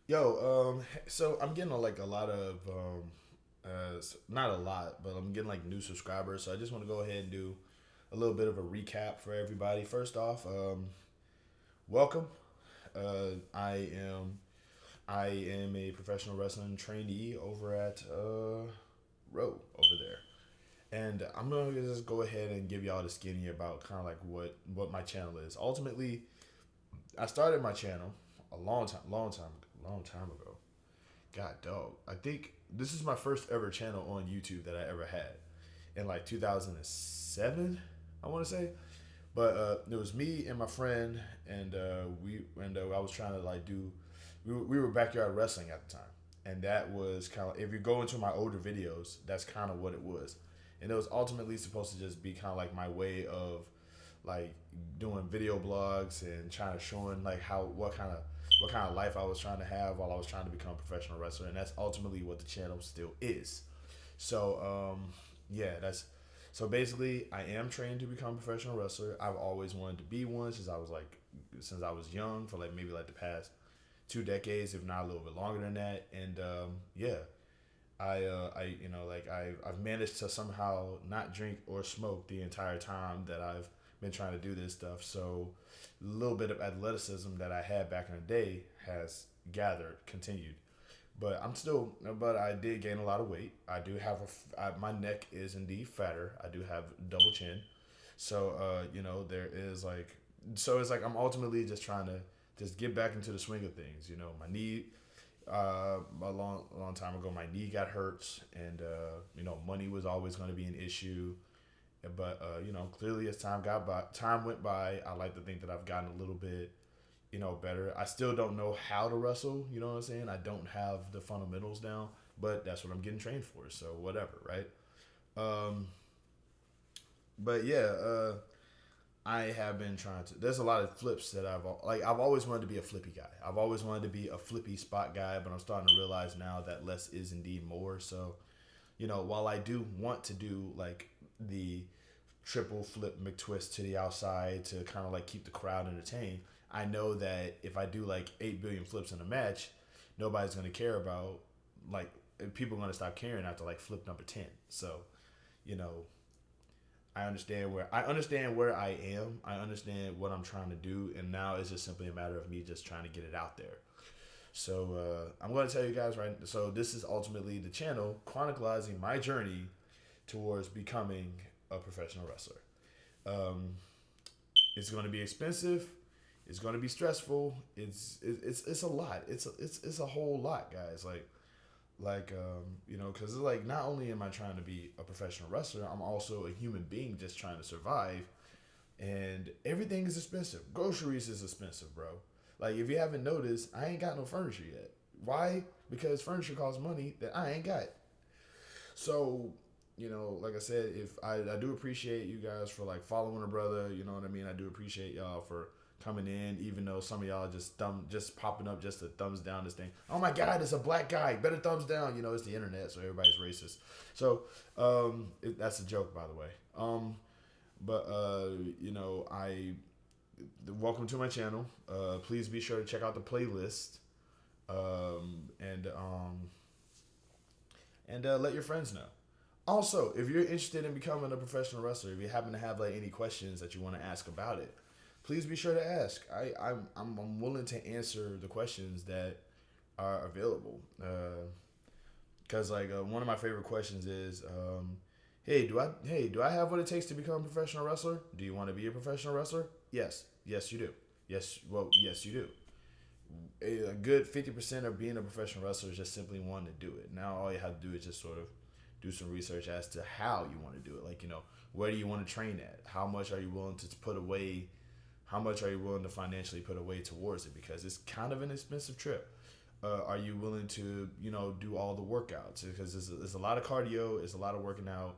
So I'm getting like a lot of, not a lot, but I'm getting like new subscribers. So I just want to go ahead and do a little bit of a recap for everybody. First off, welcome. I am a professional wrestling trainee over at Row over there, and I'm gonna just go ahead and give y'all the skinny about kind of like what my channel is. Ultimately, I started my channel a long time ago. God, dog. I think this is my first ever channel on YouTube that I ever had in like 2007, I want to say. But it was me and my friend, and I was trying to like do. We were backyard wrestling at the time, and that was kind of if you go into my older videos, that's kind of what it was, and it was ultimately supposed to just be kind of like my way of like doing video blogs and trying to showing like how what kind of life I was trying to have while I was trying to become a professional wrestler, and that's ultimately what the channel still is. So yeah, that's so basically I am trained to become a professional wrestler. I've always wanted to be one since I was young for like maybe like the past 2 decades, if not a little bit longer than that. And yeah, I like I've managed to somehow not drink or smoke the entire time that I've been trying to do this stuff. So a little bit of athleticism that I had back in the day has continued. But I did gain a lot of weight. I do have my neck is indeed fatter. I do have double chin. So, there is like, so it's like I'm ultimately just trying to just get back into the swing of things. My knee, a long time ago, my knee got hurt, and money was always going to be an issue. But clearly as time went by, I like to think that I've gotten a little bit, better. I still don't know how to wrestle. You know what I'm saying? I don't have the fundamentals down, but that's what I'm getting trained for. So whatever, right? Um, but yeah, I have been trying to. There's a lot of flips that I've always wanted to be a flippy guy. I've always wanted to be a flippy spot guy, but I'm starting to realize now that less is indeed more. So while I do want to do like the triple flip McTwist to the outside to kind of like keep the crowd entertained, I know that if I do like 8 billion flips in a match, nobody's gonna care about like people are gonna stop caring after like flip number 10. So you know I understand where I am. I understand what I'm trying to do, and now it's just simply a matter of me just trying to get it out there. So I'm going to tell you guys right. So this is ultimately the channel chronicling my journey towards becoming a professional wrestler. Um, it's going to be expensive. It's going to be stressful. It's a lot. It's a whole lot, guys. Because it's like not only am I trying to be a professional wrestler, I'm also a human being just trying to survive, and everything is expensive. Groceries is expensive, bro. Like if you haven't noticed, I ain't got no furniture yet. Why? Because furniture costs money that I ain't got. So, like I said, if I do appreciate you guys for like following a brother, you know what I mean? I do appreciate y'all for coming in, even though some of y'all just popping up just to thumbs down this thing. Oh my god, it's a black guy. Better thumbs down. It's the internet, so everybody's racist. So, that's a joke, by the way. But I welcome to my channel. Please be sure to check out the playlist. And let your friends know. Also, if you're interested in becoming a professional wrestler, if you happen to have like any questions that you want to ask about it, please be sure to ask. I'm willing to answer the questions that are available. Because one of my favorite questions is, hey, do I have what it takes to become a professional wrestler? Do you want to be a professional wrestler? Yes, you do. Yes, you do. A good 50% of being a professional wrestler is just simply wanting to do it. Now all you have to do is just sort of do some research as to how you want to do it. Like, where do you want to train at? How much are you willing to put away? How much are you willing to financially put away towards it? Because it's kind of an expensive trip. Are you willing to, do all the workouts? Because there's a lot of cardio, it's a lot of working out.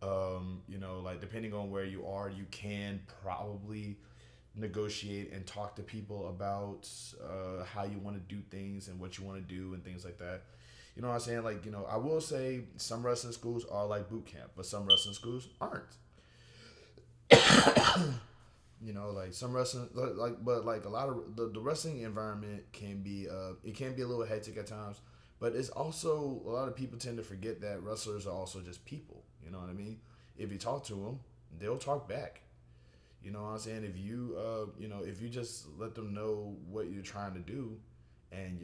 Like depending on where you are, you can probably negotiate and talk to people about how you want to do things and what you want to do and things like that. You know what I'm saying? Like, I will say some wrestling schools are like boot camp, but some wrestling schools aren't. Like some wrestling, but like a lot of the wrestling environment can be, it can be a little hectic at times, but it's also a lot of people tend to forget that wrestlers are also just people. You know what I mean? If you talk to them, they'll talk back. You know what I'm saying? If you, if you just let them know what you're trying to do, and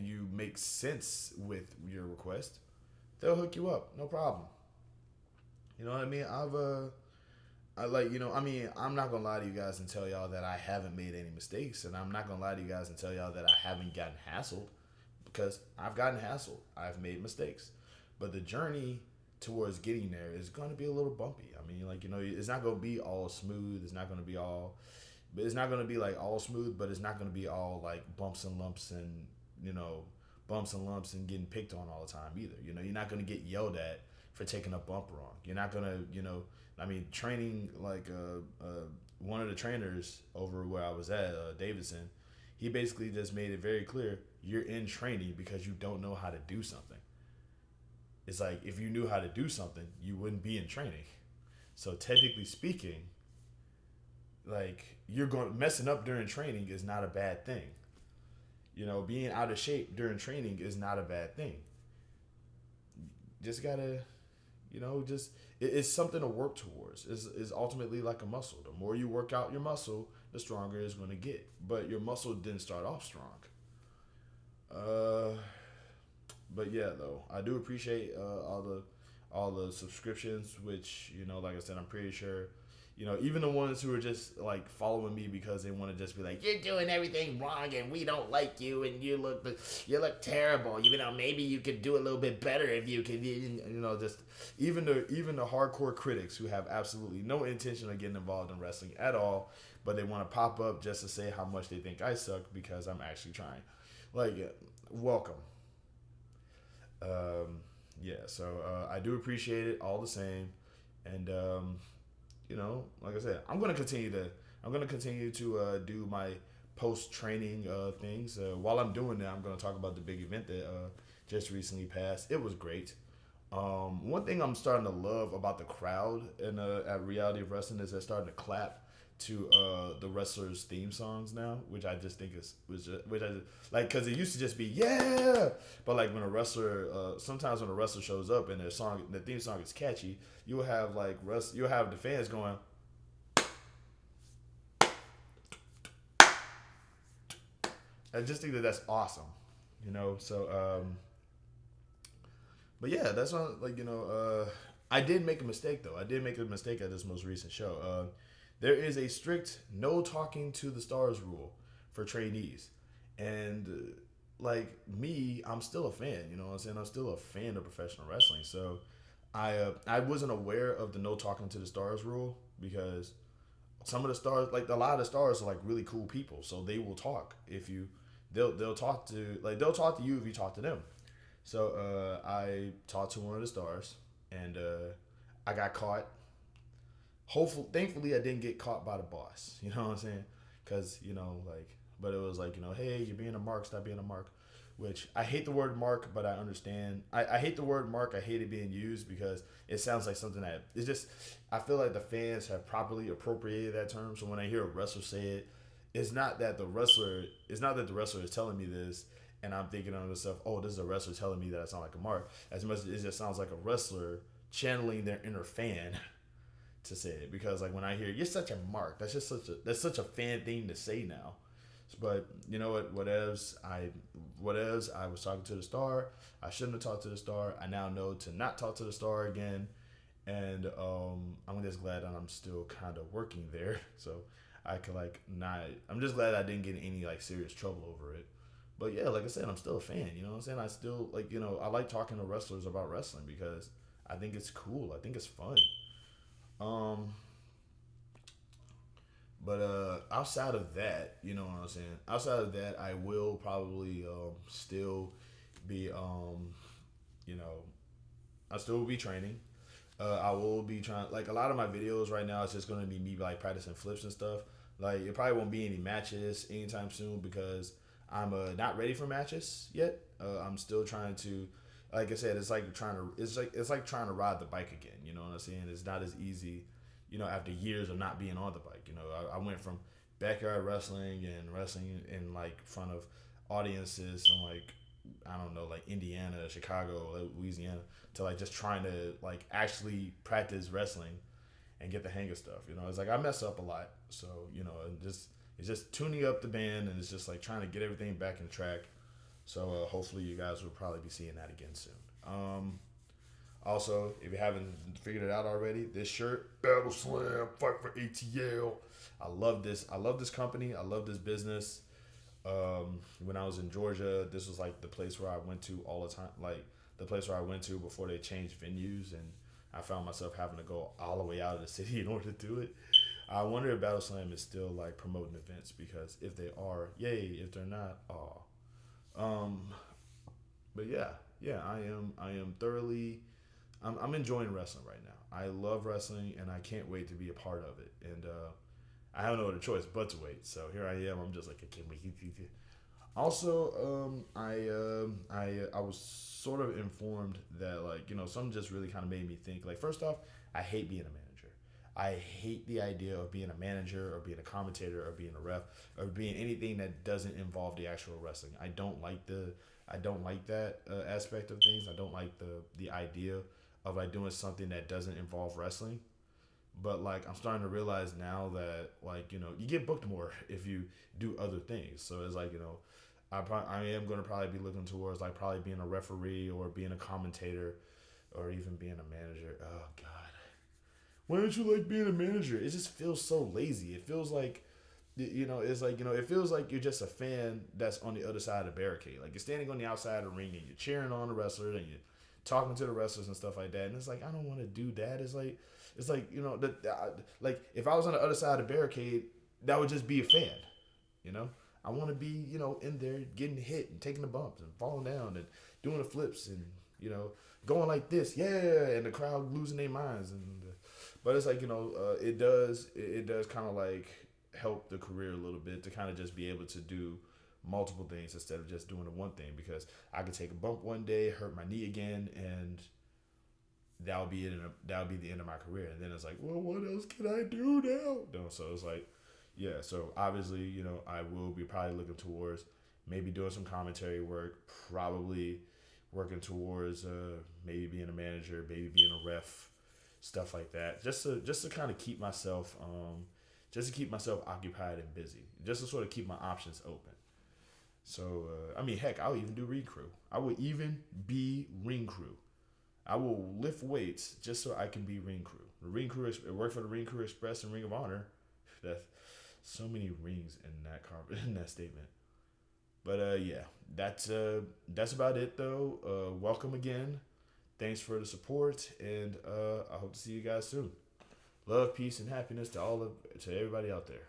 you make sense with your request, they'll hook you up, no problem. You know what I mean? I like, I mean, I'm not gonna lie to you guys and tell y'all that I haven't made any mistakes, and I'm not gonna lie to you guys and tell y'all that I haven't gotten hassled, because I've gotten hassled. I've made mistakes, but the journey towards getting there is gonna be a little bumpy. I mean, like, it's not gonna be all smooth. It's not gonna be all, but it's not gonna be like all smooth, but it's not gonna be all like bumps and lumps and you know getting picked on all the time either. You're not gonna get yelled at for taking a bump wrong. You're not gonna, I mean, training like one of the trainers over where I was at, Davidson, he basically just made it very clear you're in training because you don't know how to do something. It's like if you knew how to do something, you wouldn't be in training. So technically speaking, like you're going messing up during training is not a bad thing. Being out of shape during training is not a bad thing. Just gotta, just it's something to work towards. Is ultimately like a muscle. The more you work out your muscle, the stronger it's going to get. But your muscle didn't start off strong. Uh, but yeah, though I do appreciate all the subscriptions, which like I said, I'm pretty sure. Even the ones who are just like following me because they want to just be like, you're doing everything wrong and we don't like you and you look terrible. Maybe you could do a little bit better if you could, just even the hardcore critics who have absolutely no intention of getting involved in wrestling at all, but they want to pop up just to say how much they think I suck because I'm actually trying. Like, welcome. Um, yeah, so I do appreciate it all the same, and like I said, I'm gonna continue to do my post training things. While I'm doing that, I'm gonna talk about the big event that just recently passed. It was great. One thing I'm starting to love about the crowd in at Reality of Wrestling is they're starting to clap to the wrestlers' theme songs now, which I just think which I just, like, because it used to just be yeah, but like when a wrestler, sometimes when a wrestler shows up and their theme song is catchy, you'll have the fans going. I just think that that's awesome, So, but yeah, that's not like I did make a mistake though. I did make a mistake at this most recent show. There is a strict no talking to the stars rule for trainees, and like me, I'm still a fan. You know what I'm saying? I'm still a fan of professional wrestling. So I wasn't aware of the no talking to the stars rule because some of the stars, like a lot of the stars, are like really cool people. So they will talk if you. They'll talk to you if you talk to them. So I talked to one of the stars, and I got caught. Thankfully, I didn't get caught by the boss. You know what I'm saying? Because but it was like, hey, you're being a mark. Stop being a mark. Which I hate the word mark, but I understand. I hate the word mark. I hate it being used because it sounds like something that it's just. I feel like the fans have properly appropriated that term. So when I hear a wrestler say it, it's not that the wrestler is telling me this and I'm thinking to myself, oh, this is a wrestler telling me that I sound like a mark. As much as it just sounds like a wrestler channeling their inner fan to say it. Because like when I hear you're such a mark, that's such a fan thing to say now. But you know what? Whatevs. I was talking to the star. I shouldn't have talked to the star. I now know to not talk to the star again, and I'm just glad that I'm still kind of working there. So I could like not. I'm just glad I didn't get in any like serious trouble over it. But yeah, like I said, I'm still a fan. You know what I'm saying? I still like I like talking to wrestlers about wrestling because I think it's cool. I think it's fun. Um, but outside of that, you know what I'm saying? Outside of that, I will probably still be you know, I still will be training. I will be trying like a lot of my videos right now. It's just gonna be me like practicing flips and stuff. Like it probably won't be any matches anytime soon because I'm not ready for matches yet. I'm still trying to, like I said, it's like trying to ride the bike again. You know what I'm saying? It's not as easy. after years of not being on the bike. I went from backyard wrestling and wrestling in like front of audiences in like I don't know, like Indiana, Chicago, Louisiana, to like just trying to like actually practice wrestling and get the hang of stuff. It's like I mess up a lot, so and just it's just tuning up the band and it's just like trying to get everything back in track. So hopefully you guys will probably be seeing that again soon. Also, if you haven't figured it out already, this shirt, Battle Slam, Fight for ATL. I love this. I love this company. I love this business. When I was in Georgia, this was like the place where I went to all the time. Like the place where I went to before they changed venues, and I found myself having to go all the way out of the city in order to do it. I wonder if Battle Slam is still like promoting events, because if they are, yay. If they're not, aw. But yeah, I am thoroughly. I'm enjoying wrestling right now. I love wrestling, and I can't wait to be a part of it. And I have no other choice but to wait. So here I am. I'm just like, I can't wait. Also, I was sort of informed that like something just really kind of made me think. Like first off, I hate being a manager. I hate the idea of being a manager or being a commentator or being a ref or being anything that doesn't involve the actual wrestling. I don't like that aspect of things. I don't like the idea of like doing something that doesn't involve wrestling. But like I'm starting to realize now that like you get booked more if you do other things. So it's like I am going to probably be looking towards like probably being a referee or being a commentator or even being a manager. Oh God, why don't you like being a manager? It just feels so lazy. It feels like it's like it feels like you're just a fan that's on the other side of the barricade. Like you're standing on the outside of the ring and you're cheering on the wrestler and you're talking to the wrestlers and stuff like that. And it's like I don't want to do that. It's like like if I was on the other side of the barricade, that would just be a fan. You know, I want to be in there getting hit and taking the bumps and falling down and doing the flips and going like this, yeah, and the crowd losing their minds. But it's like it does kind of like help the career a little bit to kind of just be able to do multiple things instead of just doing the one thing, because I could take a bump one day, hurt my knee again, and that'll be it. That'll be the end of my career. And then it's like, well, what else can I do now? No, so it's like, yeah. So obviously, I will be probably looking towards maybe doing some commentary work, probably working towards maybe being a manager, maybe being a ref, stuff like that. Just to kind of keep myself occupied and busy, just to sort of keep my options open. So, I mean, heck, I'll even do ring crew. I will even be ring crew. I will lift weights just so I can be ring crew. The ring crew, work for the Ring Crew Express and Ring of Honor. That's so many rings in in that statement. But yeah, that's about it though. Welcome again. Thanks for the support, and I hope to see you guys soon. Love, peace, and happiness to everybody out there.